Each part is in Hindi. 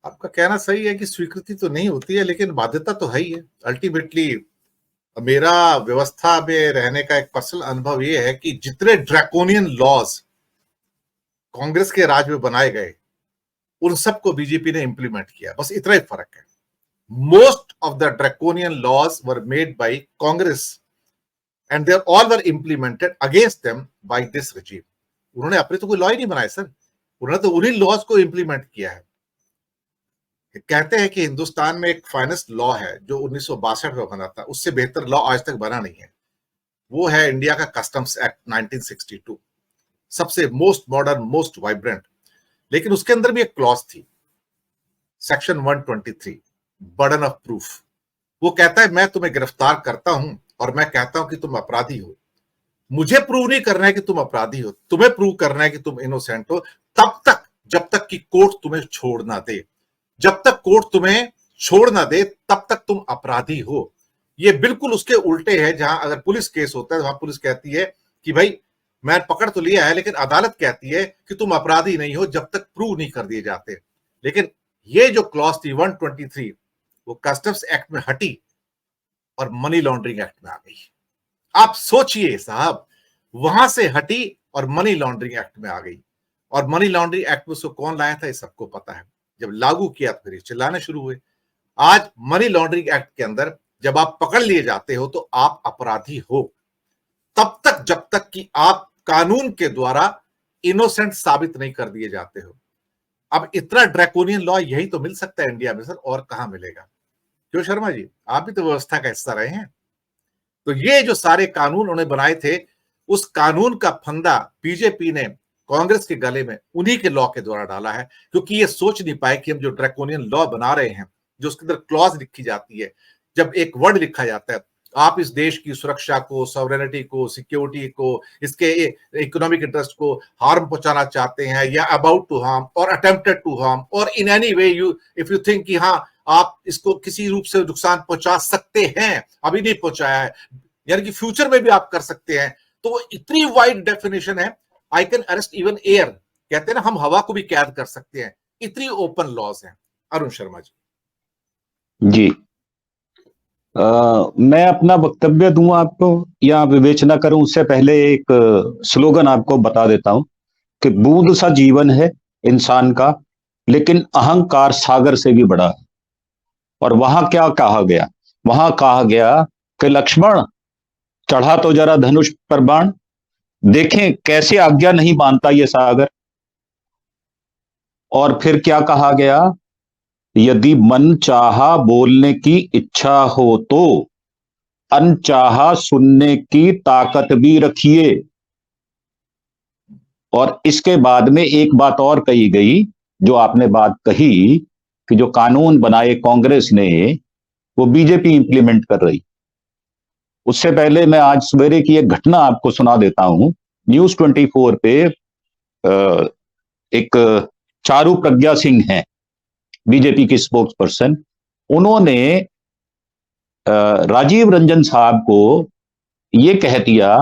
आपका कहना सही है कि स्वीकृति तो नहीं होती है, लेकिन बाध्यता तो है ही है अल्टीमेटली। मेरा व्यवस्था में रहने का एक पर्सनल अनुभव ये है कि जितने ड्रैकोनियन लॉज कांग्रेस के राज में बनाए गए, उन सबको बीजेपी ने इंप्लीमेंट किया, बस इतना ही फर्क है। Most of the draconian laws were made by Congress and they all were implemented against them by this regime. उन्होंने अपने तो कोई लॉ ही नहीं बनाए सर, उन्होंने तो उन्हीं लॉज को इंप्लीमेंट किया है। कहते हैं कि हिंदुस्तान में एक फाइनेस्ट लॉ है जो 1962 में बना था, उससे बेहतर लॉ आज तक बना नहीं है। वो है इंडिया का कस्टम्स एक्ट 1962, सबसे मोस्ट मॉडर्न, मोस्ट वाइब्रेंट। लेकिन उसके अंदर भी एक क्लॉज थी, सेक्शन 123, बर्डन ऑफ प्रूफ। वो कहता है मैं तुम्हें गिरफ्तार करता हूं और मैं कहता हूं कि तुम अपराधी हो, मुझे प्रूव नहीं करना है कि तुम अपराधी हो, तुम्हें प्रूव करना है कि तुम इनोसेंट हो, तब तक जब तक कि कोर्ट तुम्हें छोड़ ना दे। जब तक कोर्ट तुम्हें छोड़ ना दे तब तक तुम अपराधी हो। ये बिल्कुल उसके उल्टे है, जहां अगर पुलिस केस होता है वहां पुलिस कहती है कि भाई मैं पकड़ तो लिया है, लेकिन अदालत कहती है कि तुम अपराधी नहीं हो जब तक प्रूव नहीं कर दिए जाते। लेकिन ये जो क्लॉज थी 123, वो कस्टम्स एक्ट में हटी और मनी लॉन्ड्रिंग एक्ट में आ गई। आप सोचिए साहब, वहां से हटी और मनी लॉन्ड्रिंग एक्ट में आ गई। और मनी लॉन्ड्रिंग एक्ट में उसको कौन लाया था ये सबको पता है। जब लागू किया तो फिर चिल्लाने शुरू हुए। आज मनी लॉन्ड्रिंग एक्ट के अंदर जब आप पकड़ लिए जाते हो तो आप अपराधी हो, तब तक जब तक कि आप कानून के द्वारा इनोसेंट साबित नहीं कर दिए जाते हो। अब इतना ड्रैकोनियन लॉ यही तो मिल सकता है इंडिया में सर, और कहां मिलेगा? क्यों शर्मा जी, आप भी तो व्यवस्था का हिस्सा रहे हैं। तो ये जो सारे कानून उन्होंने बनाए थे, उस कानून का फंदा बीजेपी ने कांग्रेस के गले में उन्हीं के लॉ के द्वारा डाला है, क्योंकि ये सोच नहीं पाए कि हम जो ड्रैकोनियन लॉ बना रहे हैं, जो उसके अंदर क्लॉज लिखी जाती है, जब एक वर्ड लिखा जाता है आप इस देश की सुरक्षा को, सॉवरेनिटी को, सिक्योरिटी को, इसके इकोनॉमिक इंटरेस्ट को हार्म पहुंचाना चाहते हैं, या अबाउट टू हार्म और अटेम्प्टेड टू हार्म और in any way you if you think कि हाँ आप इसको किसी रूप से नुकसान पहुंचा सकते हैं, अभी नहीं पहुंचाया है, यानी कि फ्यूचर में भी आप कर सकते हैं, तो वो इतनी वाइड डेफिनेशन है। I can arrest even air, कहते हैं ना हम हवा को भी कैद कर सकते हैं, इतनी ओपन लॉज हैं। अरुण शर्मा जी। जी, मैं अपना वक्तव्य दूं आपको या विवेचना करूं उससे पहले एक स्लोगन आपको बता देता हूं कि बूंद सा जीवन है इंसान का, लेकिन अहंकार सागर से भी बड़ा है। और वहां क्या कहा गया? वहां कहा गया कि लक्ष्मण चढ़ा तो जरा धनुष पर बाण, देखें कैसे आज्ञा नहीं मानता ये सागर। और फिर क्या कहा गया? यदि मन चाहा बोलने की इच्छा हो तो अनचाहा सुनने की ताकत भी रखिए। और इसके बाद में एक बात और कही गई, जो आपने बात कही कि जो कानून बनाए कांग्रेस ने वो बीजेपी इंप्लीमेंट कर रही। उससे पहले मैं आज सवेरे की एक घटना आपको सुना देता हूं। न्यूज 24 पे एक चारू प्रज्ञा सिंह हैं, बीजेपी की स्पोक्स पर्सन, उन्होंने राजीव रंजन साहब को ये कह दिया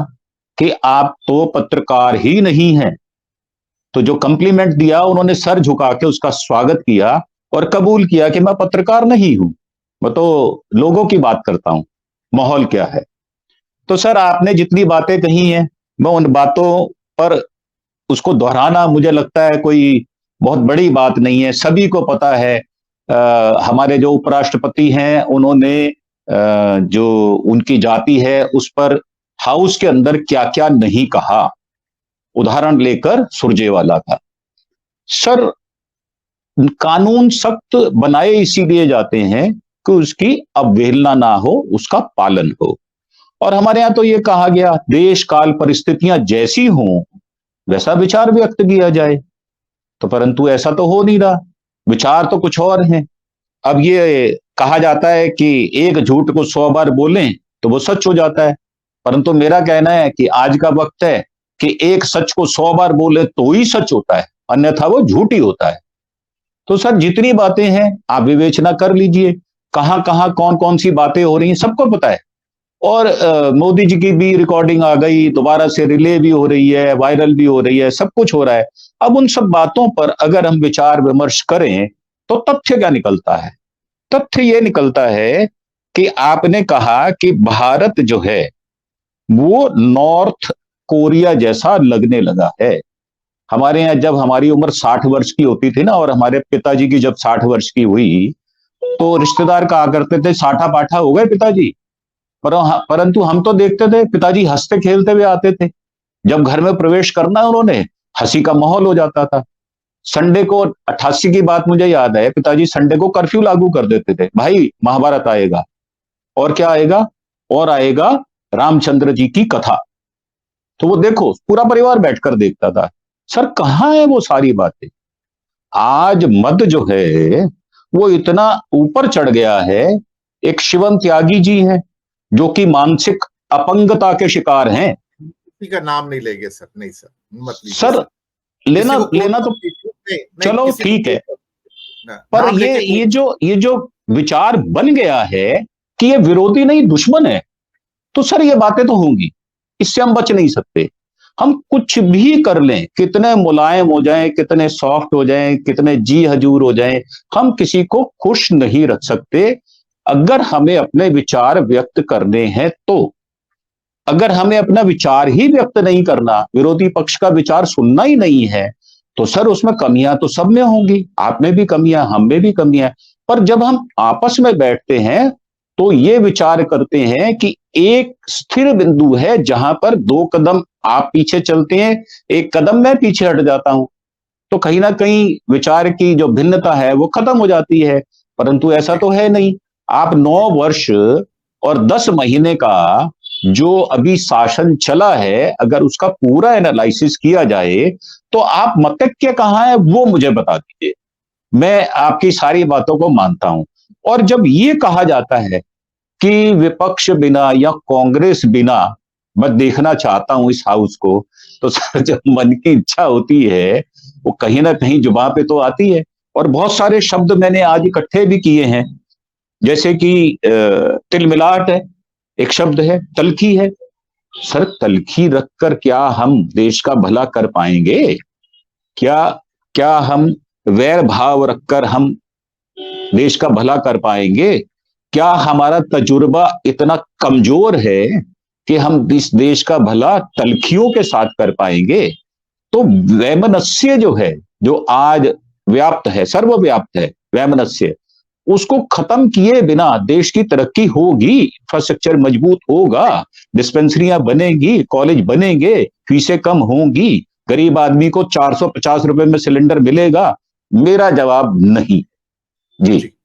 कि आप तो पत्रकार ही नहीं हैं। तो जो कॉम्प्लीमेंट दिया उन्होंने सर झुका के उसका स्वागत किया और कबूल किया कि मैं पत्रकार नहीं हूं, मैं तो लोगों की बात करता हूं, माहौल क्या है। तो सर आपने जितनी बातें कही हैं मैं उन बातों पर उसको दोहराना मुझे लगता है कोई बहुत बड़ी बात नहीं है। सभी को पता है हमारे जो उपराष्ट्रपति हैं उन्होंने जो उनकी जाति है उस पर हाउस के अंदर क्या क्या नहीं कहा। उदाहरण लेकर सुरजेवाला का। सर कानून सख्त बनाए इसीलिए जाते हैं कि उसकी अवहेलना ना हो, उसका पालन हो। और हमारे यहां तो ये कहा गया देश काल परिस्थितियां जैसी हों वैसा विचार व्यक्त किया जाए, तो परंतु ऐसा तो हो नहीं रहा, विचार तो कुछ और हैं। अब ये कहा जाता है कि एक झूठ को 100 बार बोलें तो वो सच हो जाता है, परंतु मेरा कहना है कि आज का वक्त है कि एक सच को 100 बार बोले तो ही सच होता है, अन्यथा वो झूठ ही होता है। तो सर जितनी बातें हैं आप विवेचना कर लीजिए, कहां कहां कौन कौन सी बातें हो रही हैं सबको पता है। और मोदी जी की भी रिकॉर्डिंग आ गई, दोबारा से रिले भी हो रही है, वायरल भी हो रही है, सब कुछ हो रहा है। अब उन सब बातों पर अगर हम विचार विमर्श करें तो तथ्य क्या निकलता है? तथ्य ये निकलता है कि आपने कहा कि भारत जो है वो नॉर्थ कोरिया जैसा लगने लगा है। हमारे यहाँ जब हमारी उम्र 60 वर्ष की होती थी ना, और हमारे पिताजी की जब 60 वर्ष की हुई, तो रिश्तेदार कहा करते थे साठा पाठा हो गए पिताजी। परंतु हम तो देखते थे पिताजी हंसते खेलते हुए आते थे। जब घर में प्रवेश करना उन्होंने, हंसी का माहौल हो जाता था। संडे को 88 की बात मुझे याद है, पिताजी संडे को कर्फ्यू लागू कर देते थे, भाई महाभारत आएगा, और क्या आएगा, और आएगा रामचंद्र जी की कथा। तो वो देखो पूरा परिवार बैठकर देखता था। सर कहाँ है वो सारी बातें? आज मद जो है वो इतना ऊपर चढ़ गया है। एक शिवम त्यागी जी हैं जो कि मानसिक अपंगता के शिकार हैं। किसी का नाम नहीं लेंगे सर, नहीं सर, मत लीजिए सर लेना लेना तो नहीं, चलो ठीक है, पर नाम लेके ये जो विचार बन गया है कि ये विरोधी नहीं दुश्मन है, तो सर ये बातें तो होंगी, इससे हम बच नहीं सकते। हम कुछ भी कर लें, कितने मुलायम हो जाएं, कितने सॉफ्ट हो जाएं, कितने जी हजूर हो जाएं, हम किसी को खुश नहीं रख सकते। अगर हमें अपने विचार व्यक्त करने हैं तो, अगर हमें अपना विचार ही व्यक्त नहीं करना, विरोधी पक्ष का विचार सुनना ही नहीं है, तो सर उसमें कमियां तो सब में होंगी। आप में भी कमियां, हम में भी कमियां। पर जब हम आपस में बैठते हैं तो ये विचार करते हैं कि एक स्थिर बिंदु है जहां पर 2 कदम आप पीछे चलते हैं, 1 कदम मैं पीछे हट जाता हूं, तो कहीं ना कहीं विचार की जो भिन्नता है वो खत्म हो जाती है। परंतु ऐसा तो है नहीं। आप 9 वर्ष और 10 महीने का जो अभी शासन चला है, अगर उसका पूरा एनालिसिस किया जाए तो आप मतज्ञ कहां है वो मुझे बता दीजिए। मैं आपकी सारी बातों को मानता हूं। और जब ये कहा जाता है कि विपक्ष बिना या कांग्रेस बिना मैं देखना चाहता हूं इस हाउस को, तो सर जब मन की इच्छा होती है वो कहीं ना कहीं जुबान पे तो आती है। और बहुत सारे शब्द मैंने आज इकट्ठे भी किए हैं, जैसे कि तिलमिलाट है, एक शब्द है, तलखी है। सर तलखी रखकर क्या हम देश का भला कर पाएंगे? क्या क्या हम वैर भाव रखकर हम देश का भला कर पाएंगे? क्या हमारा तजुर्बा इतना कमजोर है कि हम इस देश का भला तलखियों के साथ कर पाएंगे? तो वैमनस्य जो है, जो आज व्याप्त है, सर्वव्याप्त है वैमनस्य, उसको खत्म किए बिना देश की तरक्की होगी, इंफ्रास्ट्रक्चर मजबूत होगा, डिस्पेंसरियां बनेंगी, कॉलेज बनेंगे, फीसें कम होंगी, गरीब आदमी को 450 रुपए में सिलेंडर मिलेगा? मेरा जवाब नहीं। जी।